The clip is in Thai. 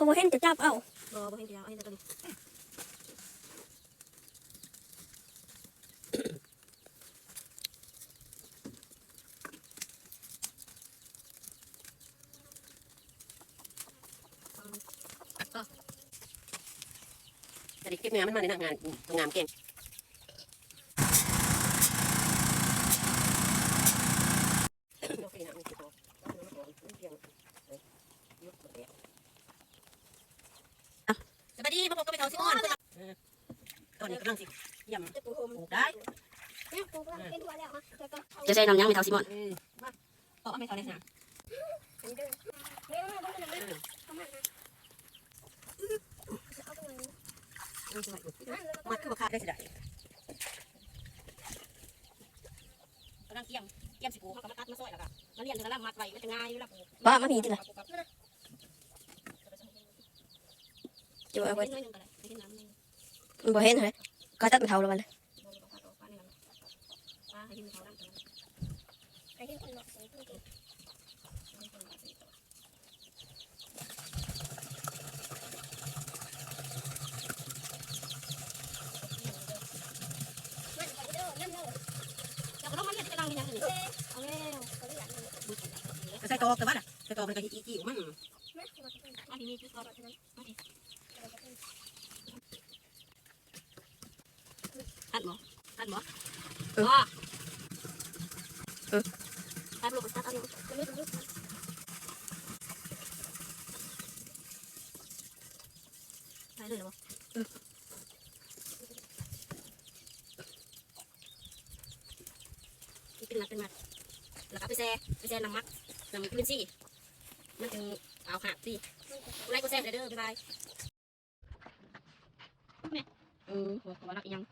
ก็บ่เห็นจะจับเอาบ่เห็นจะเอาเห็นแต่ตัวนี้แต่เด็กเก็บงานมันมาในงานทำงานเก่งสวัสดีมาพบกับไปเขาซิมอนตอนนี้กำลังสิยำปลูกได้จะใช้น้ำยังไม่เท่าซิมอนเอาไม่เท่าเลยนะมัดคือขาดได้สิได้กำลังเกี่ยมสิปูเขาก็มาตัดมาซอยแล้วก็มาเลี้ยงกำลังมัดไว้มันจะง่ายอยู่แล้วปูบ้ามาผีจิล่ะจะเอาไว้มันบ่เห็นเหรอก็ตัดเท่าแล้วมันเลยใส่ตอกแต่ว่าใส่ตอกมันก็อีมันมาที่นี่ที่ตอกทัดหมอทัดลูกทัดเอาใส่เลยหรอเป็นมัดแล้วก็ไปแช่น้ำมักน้ำขึ้นสิมันจึงเอาหักสิไล่ก็แซ่บเลยเด้อบ๊ายบายหัวรักยัง